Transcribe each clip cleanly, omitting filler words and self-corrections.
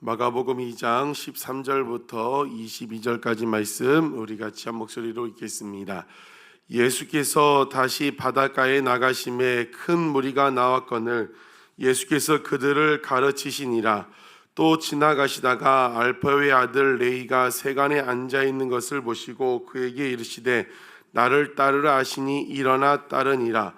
마가복음 2장 13절부터 22절까지 말씀 우리 같이 한 목소리로 읽겠습니다. 예수께서 다시 바닷가에 나가심에 큰 무리가 나왔거늘 예수께서 그들을 가르치시니라. 또 지나가시다가 알페오의 아들 레위가 세간에 앉아 있는 것을 보시고 그에게 이르시되 나를 따르라 하시니 일어나 따르니라.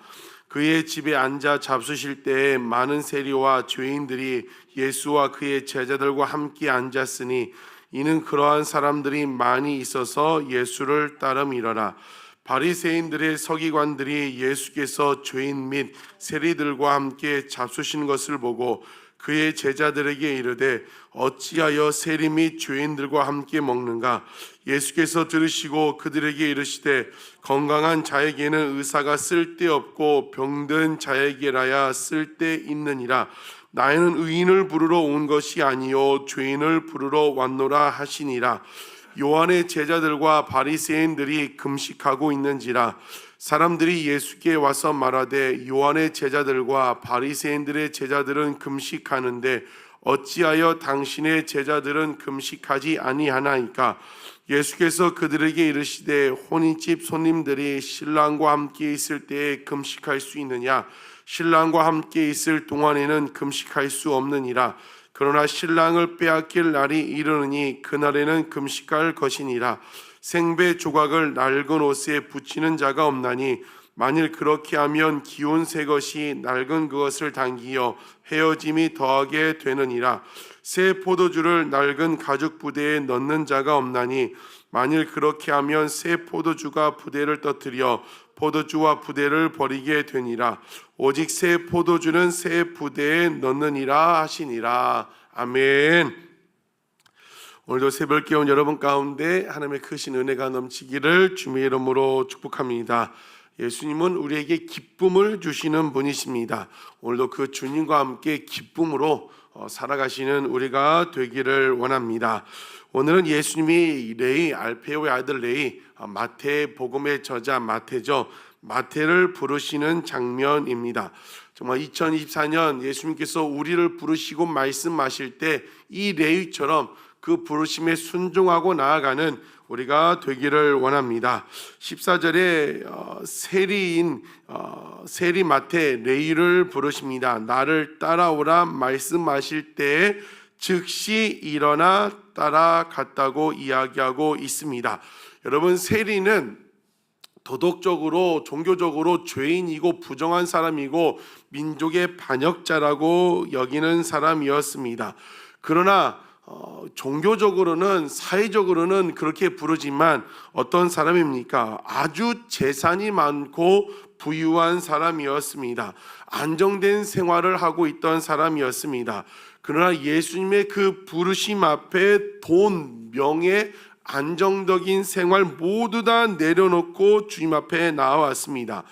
그의 집에 앉아 잡수실 때에 많은 세리와 죄인들이 예수와 그의 제자들과 함께 앉았으니 이는 그러한 사람들이 많이 있어서 예수를 따름이러라. 바리새인들의 서기관들이 예수께서 죄인 및 세리들과 함께 잡수신 것을 보고 그의 제자들에게 이르되 어찌하여 세리 및 죄인들과 함께 먹는가? 예수께서 들으시고 그들에게 이르시되 건강한 자에게는 의사가 쓸데없고 병든 자에게라야 쓸데있느니라. 나는 의인을 부르러 온 것이 아니요 죄인을 부르러 왔노라 하시니라. 요한의 제자들과 바리새인들이 금식하고 있는지라. 사람들이 예수께 와서 말하되 요한의 제자들과 바리새인들의 제자들은 금식하는데 어찌하여 당신의 제자들은 금식하지 아니하나이까? 예수께서 그들에게 이르시되 혼인집 손님들이 신랑과 함께 있을 때에 금식할 수 있느냐? 신랑과 함께 있을 동안에는 금식할 수 없느니라. 그러나 신랑을 빼앗길 날이 이르느니 그날에는 금식할 것이니라. 생배 조각을 낡은 옷에 붙이는 자가 없나니 만일 그렇게 하면 기운 새 것이 낡은 그것을 당기어 헤어짐이 더하게 되느니라. 새 포도주를 낡은 가죽 부대에 넣는 자가 없나니 만일 그렇게 하면 새 포도주가 부대를 떠뜨려 포도주와 부대를 버리게 되니라. 오직 새 포도주는 새 부대에 넣느니라 하시니라. 아멘. 오늘도 새벽 깨운 여러분 가운데 하나님의 크신 은혜가 넘치기를 주님의 이름으로 축복합니다. 예수님은 우리에게 기쁨을 주시는 분이십니다. 오늘도 그 주님과 함께 기쁨으로 살아가시는 우리가 되기를 원합니다. 오늘은 예수님이 레위, 알페오의 아들 레위, 마태복음의 저자 마태죠. 마태를 부르시는 장면입니다. 정말 2024년 예수님께서 우리를 부르시고 말씀하실 때 이 레위처럼 그 부르심에 순종하고 나아가는 우리가 되기를 원합니다. 14절에 세리 마태 레위를 부르십니다. 나를 따라오라 말씀하실 때에 즉시 일어나 따라갔다고 이야기하고 있습니다. 여러분, 세리는 도덕적으로 종교적으로 죄인이고 부정한 사람이고 민족의 반역자라고 여기는 사람이었습니다. 그러나 종교적으로는 사회적으로는 그렇게 부르지만 어떤 사람입니까? 아주 재산이 많고 부유한 사람이었습니다. 안정된 생활을 하고 있던 사람이었습니다. 그러나 예수님의 그 부르심 앞에 돈, 명예, 안정적인 생활 모두 다 내려놓고 주님 앞에 나와왔습니다.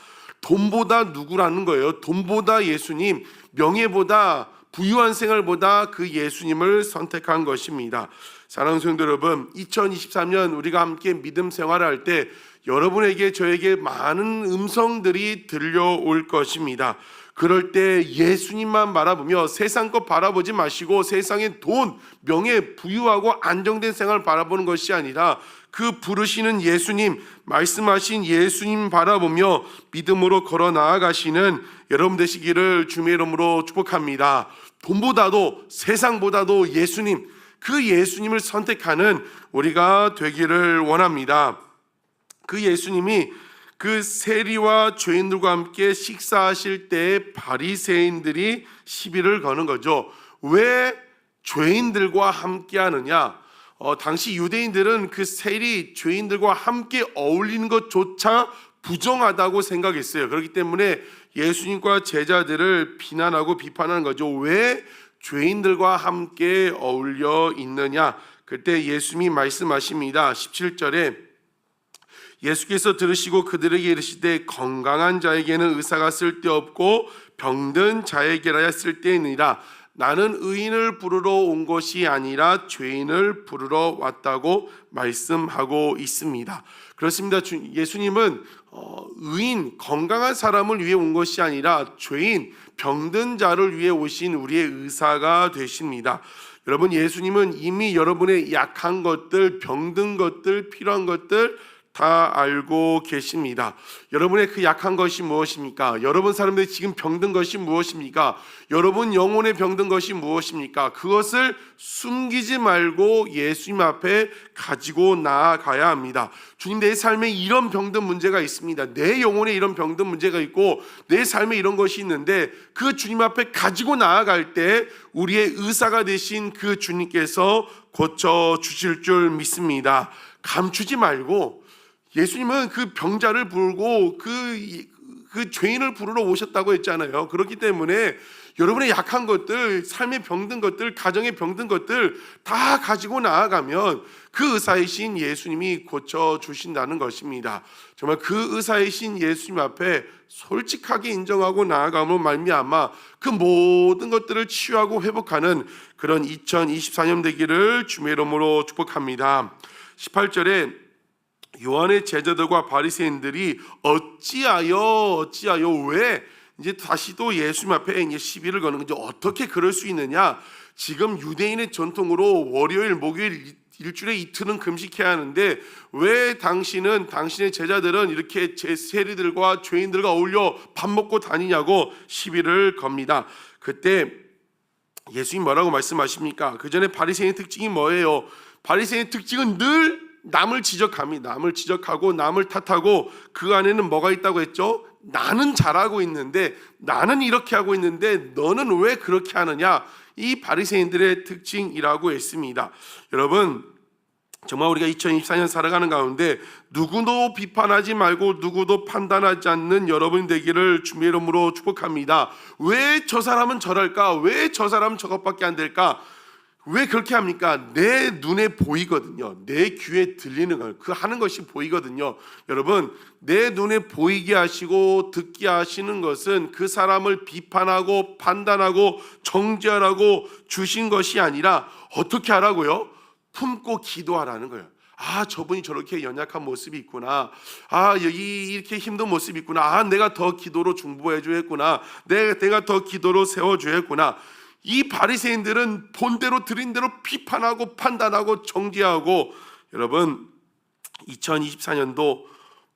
돈보다 누구라는 거예요? 돈보다 예수님, 명예보다 부유한 생활보다 그 예수님을 선택한 것입니다. 사랑하는 성도 여러분, 2023년 우리가 함께 믿음 생활을 할 때 여러분에게 저에게 많은 음성들이 들려올 것입니다. 그럴 때 예수님만 바라보며 세상 것 바라보지 마시고 세상의 돈, 명예, 부유하고 안정된 생활을 바라보는 것이 아니라 그 부르시는 예수님, 말씀하신 예수님 바라보며 믿음으로 걸어 나아가시는 여러분 되시기를 주님의 이름으로 축복합니다. 돈보다도 세상보다도 예수님, 그 예수님을 선택하는 우리가 되기를 원합니다. 그 예수님이 그 세리와 죄인들과 함께 식사하실 때 바리새인들이 시비를 거는 거죠. 왜 죄인들과 함께 하느냐? 당시 유대인들은 그 세리 죄인들과 함께 어울리는 것조차 부정하다고 생각했어요. 그렇기 때문에 예수님과 제자들을 비난하고 비판하는 거죠. 왜 죄인들과 함께 어울려 있느냐? 그때 예수님이 말씀하십니다. 17절에 예수께서 들으시고 그들에게 이르시되 건강한 자에게는 의사가 쓸데없고 병든 자에게라야 쓸데있느니라. 나는 의인을 부르러 온 것이 아니라 죄인을 부르러 왔다고 말씀하고 있습니다. 그렇습니다. 예수님은 의인, 건강한 사람을 위해 온 것이 아니라 죄인, 병든 자를 위해 오신 우리의 의사가 되십니다. 여러분, 예수님은 이미 여러분의 약한 것들, 병든 것들, 필요한 것들 다 알고 계십니다. 여러분의 그 약한 것이 무엇입니까? 여러분 사람들이 지금 병든 것이 무엇입니까? 여러분 영혼에 병든 것이 무엇입니까? 그것을 숨기지 말고 예수님 앞에 가지고 나아가야 합니다. 주님, 내 삶에 이런 병든 문제가 있습니다. 내 영혼에 이런 병든 문제가 있고 내 삶에 이런 것이 있는데 그 주님 앞에 가지고 나아갈 때 우리의 의사가 되신 그 주님께서 고쳐주실 줄 믿습니다. 감추지 말고, 예수님은 그 병자를 부르고 그 죄인을 부르러 오셨다고 했잖아요. 그렇기 때문에 여러분의 약한 것들, 삶에 병든 것들, 가정에 병든 것들 다 가지고 나아가면 그 의사이신 예수님이 고쳐주신다는 것입니다. 정말 그 의사이신 예수님 앞에 솔직하게 인정하고 나아감으로 말미암아 그 모든 것들을 치유하고 회복하는 그런 2024년 되기를 주의 이름으로 축복합니다. 18절에 요한의 제자들과 바리새인들이 어찌하여 왜 이제 다시 또 예수님 앞에 이제 시비를 거는 거죠. 어떻게 그럴 수 있느냐? 지금 유대인의 전통으로 월요일, 목요일 일주일에 이틀은 금식해야 하는데 왜 당신의 제자들은 이렇게 세리들과 죄인들과 어울려 밥 먹고 다니냐고 시비를 겁니다. 그때 예수님 뭐라고 말씀하십니까? 그 전에 바리새인의 특징이 뭐예요? 바리새인의 특징은 늘 남을 지적합니다. 남을 지적하고 남을 탓하고 그 안에는 뭐가 있다고 했죠? 나는 잘하고 있는데, 나는 이렇게 하고 있는데 너는 왜 그렇게 하느냐? 이 바리새인들의 특징이라고 했습니다. 여러분, 정말 우리가 2024년 살아가는 가운데 누구도 비판하지 말고 누구도 판단하지 않는 여러분 되기를 주의 이름으로 축복합니다. 왜 저 사람은 저럴까? 왜 저 사람은 저것밖에 안 될까? 왜 그렇게 합니까? 내 눈에 보이거든요. 내 귀에 들리는 걸, 그 하는 것이 보이거든요. 여러분, 내 눈에 보이게 하시고 듣게 하시는 것은 그 사람을 비판하고 판단하고 정죄하라고 주신 것이 아니라 어떻게 하라고요? 품고 기도하라는 거예요. 아, 저분이 저렇게 연약한 모습이 있구나. 아, 여기 이렇게 힘든 모습이 있구나. 아, 내가 더 기도로 중보해줘야 했구나. 내가 더 기도로 세워줘야 했구나. 이 바리새인들은 본대로 들인 대로 비판하고 판단하고 정죄하고, 여러분 2024년도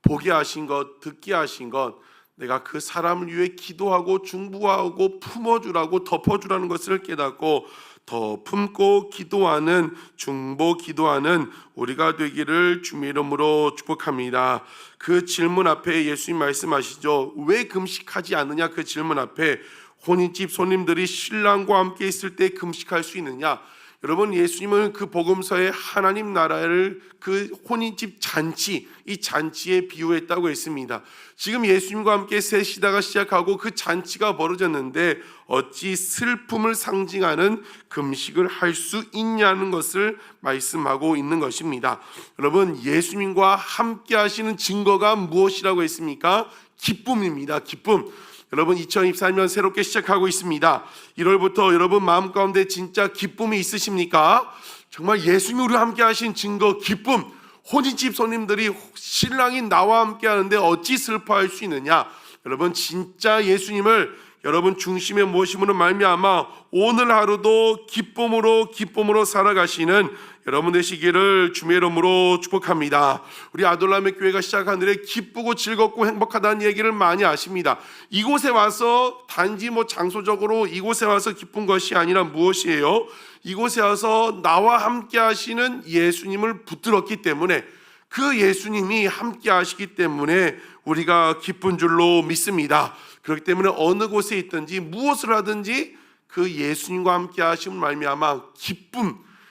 보게 하신 것, 듣게 하신 것, 내가 그 사람을 위해 기도하고 중보하고 품어주라고 덮어주라는 것을 깨닫고 더 품고 기도하는, 중보 기도하는 우리가 되기를 주의 이름으로 축복합니다. 그 질문 앞에 예수님 말씀하시죠. 왜 금식하지 않느냐? 그 질문 앞에 혼인집 손님들이 신랑과 함께 있을 때 금식할 수 있느냐? 여러분, 예수님은 그 복음서에 하나님 나라를 그 혼인집 잔치, 이 잔치에 비유했다고 했습니다. 지금 예수님과 함께 새 시대가 시작하고 그 잔치가 벌어졌는데 어찌 슬픔을 상징하는 금식을 할 수 있냐는 것을 말씀하고 있는 것입니다. 여러분, 예수님과 함께 하시는 증거가 무엇이라고 했습니까? 기쁨입니다. 기쁨. 여러분, 2024년 새롭게 시작하고 있습니다. 1월부터 여러분 마음 가운데 진짜 기쁨이 있으십니까? 정말 예수님이 우리와 함께 하신 증거, 기쁨. 혼인집 손님들이 신랑이 나와 함께 하는데 어찌 슬퍼할 수 있느냐? 여러분, 진짜 예수님을 여러분 중심에 모심으로 말미암아 오늘 하루도 기쁨으로 살아가시는 여러분 되시기를 주의 이름으로 축복합니다. 우리 아돌람의 교회가 시작한 일에 기쁘고 즐겁고 행복하다는 얘기를 많이 아십니다. 이곳에 와서 단지 장소적으로 이곳에 와서 기쁜 것이 아니라 무엇이에요? 이곳에 와서 나와 함께 하시는 예수님을 붙들었기 때문에, 그 예수님이 함께 하시기 때문에 우리가 기쁜 줄로 믿습니다. 그렇기 때문에 어느 곳에 있든지 무엇을 하든지 그 예수님과 함께 하심을 말미암아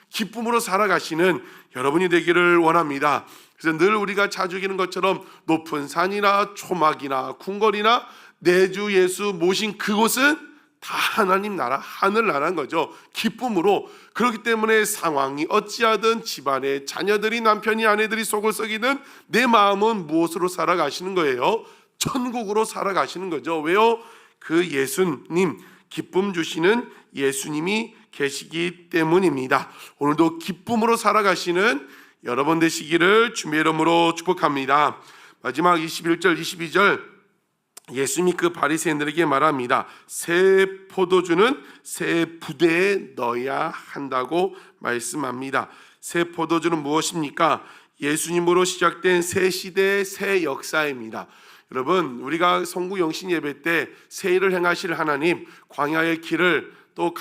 기쁨으로 살아가시는 여러분이 되기를 원합니다. 그래서 늘 우리가 자주 기는 것처럼 높은 산이나 초막이나 궁궐이나 내 주 예수 모신 그곳은 다 하나님 나라, 하늘 나라인 거죠. 기쁨으로. 그렇기 때문에 상황이 어찌하든 집안에 자녀들이, 남편이, 아내들이 속을 썩이든 내 마음은 무엇으로 살아가시는 거예요? 천국으로 살아가시는 거죠. 왜요? 그 예수님, 기쁨 주시는 예수님이 계시기 때문입니다. 오늘도 기쁨으로 살아가시는 여러분 되시기를 주님의 이름으로 축복합니다. 마지막 21절 22절 예수님이 그 바리새인들에게 말합니다. 새 포도주는 새 부대에 넣어야 한다고 말씀합니다. 새 포도주는 무엇입니까? 예수님으로 시작된 새 시대의 새 역사입니다. 여러분, 우리가 성구 영신 예배 때 새 일을 행하실 하나님, 광야의 길을 또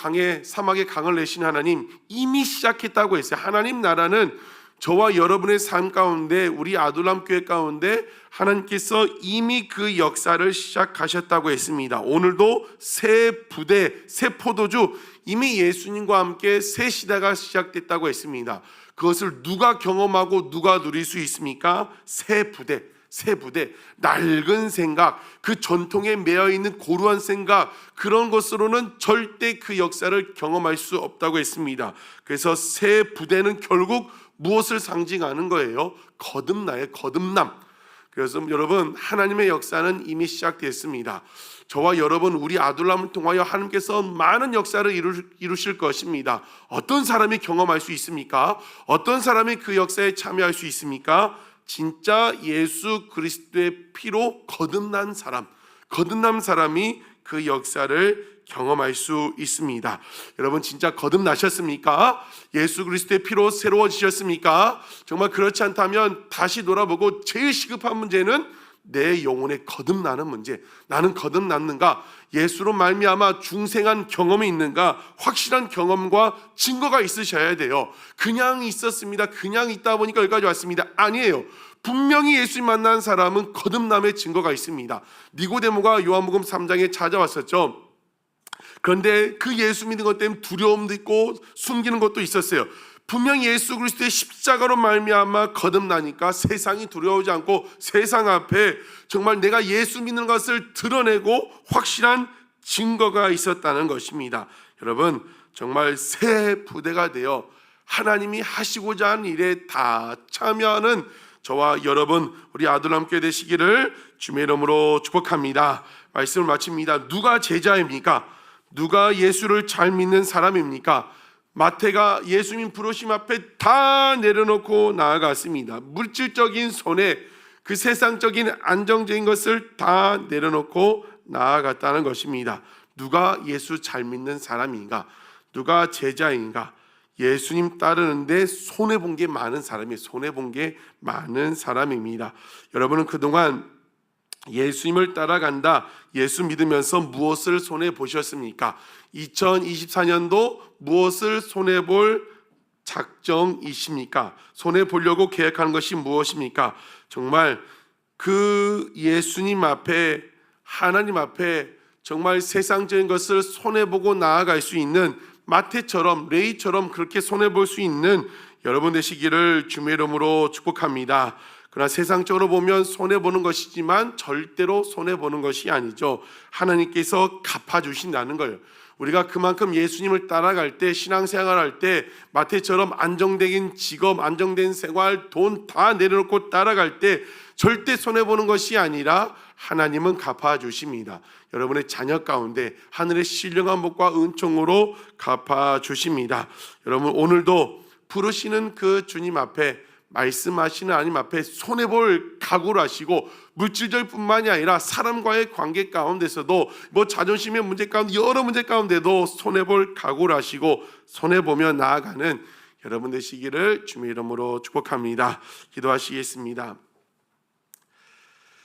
사막의 강을 내신 하나님 이미 시작했다고 했어요. 하나님 나라는 저와 여러분의 삶 가운데, 우리 아둘람 교회 가운데 하나님께서 이미 그 역사를 시작하셨다고 했습니다. 오늘도 새 부대, 새 포도주, 이미 예수님과 함께 새 시대가 시작됐다고 했습니다. 그것을 누가 경험하고 누가 누릴 수 있습니까? 새 부대, 낡은 생각, 그 전통에 매여 있는 고루한 생각, 그런 것으로는 절대 그 역사를 경험할 수 없다고 했습니다. 그래서 새 부대는 결국 무엇을 상징하는 거예요? 거듭남. 그래서 여러분, 하나님의 역사는 이미 시작됐습니다. 저와 여러분, 우리 아둘람을 통하여 하나님께서 많은 역사를 이루실 것입니다. 어떤 사람이 경험할 수 있습니까? 어떤 사람이 그 역사에 참여할 수 있습니까? 진짜 예수 그리스도의 피로 거듭난 사람이 그 역사를 경험할 수 있습니다. 여러분, 진짜 거듭나셨습니까? 예수 그리스도의 피로 새로워지셨습니까? 정말 그렇지 않다면 다시 돌아보고 제일 시급한 문제는 내 영혼에 거듭나는 문제. 나는 거듭났는가? 예수로 말미암아 중생한 경험이 있는가? 확실한 경험과 증거가 있으셔야 돼요. 그냥 있었습니다. 그냥 있다 보니까 여기까지 왔습니다. 아니에요. 분명히 예수님 만난 사람은 거듭남의 증거가 있습니다. 니고데모가 요한복음 3장에 찾아왔었죠. 그런데 그 예수 믿는 것 때문에 두려움도 있고 숨기는 것도 있었어요. 분명히 예수 그리스도의 십자가로 말미암아 거듭나니까 세상이 두려워하지 않고 세상 앞에 정말 내가 예수 믿는 것을 드러내고 확실한 증거가 있었다는 것입니다. 여러분, 정말 새 부대가 되어 하나님이 하시고자 하는 일에 다 참여하는 저와 여러분, 우리 아둘람 교회 되시기를 주님의 이름으로 축복합니다. 말씀을 마칩니다. 누가 제자입니까? 누가 예수를 잘 믿는 사람입니까? 마태가 예수님 부르심 앞에 다 내려놓고 나아갔습니다. 물질적인 손해, 그 세상적인 안정적인 것을 다 내려놓고 나아갔다는 것입니다. 누가 예수 잘 믿는 사람인가? 누가 제자인가? 예수님 따르는데 손해본 게 많은 사람이에요. 손해본 게 많은 사람입니다. 여러분은 그동안 예수님을 따라간다, 예수 믿으면서 무엇을 손해보셨습니까? 2024년도 무엇을 손해볼 작정이십니까? 손해보려고 계획하는 것이 무엇입니까? 정말 그 예수님 앞에, 하나님 앞에 정말 세상적인 것을 손해보고 나아갈 수 있는, 마태처럼, 레이처럼 그렇게 손해볼 수 있는 여러분 되시기를 주님의 이름으로 축복합니다. 그러나 세상적으로 보면 손해보는 것이지만 절대로 손해보는 것이 아니죠. 하나님께서 갚아주신다는 거예요. 우리가 그만큼 예수님을 따라갈 때, 신앙생활할 때 마태처럼 안정된 직업, 안정된 생활, 돈 다 내려놓고 따라갈 때 절대 손해보는 것이 아니라 하나님은 갚아주십니다. 여러분의 자녀 가운데 하늘의 신령한 복과 은총으로 갚아주십니다. 여러분, 오늘도 부르시는 그 주님 앞에, 말씀하시는 하나님 앞에 손해볼 각오를 하시고, 물질적 뿐만이 아니라 사람과의 관계 가운데서도, 자존심의 문제 가운데, 여러 문제 가운데도 손해볼 각오를 하시고 손해보며 나아가는 여러분 되시기를 주님의 이름으로 축복합니다. 기도하시겠습니다.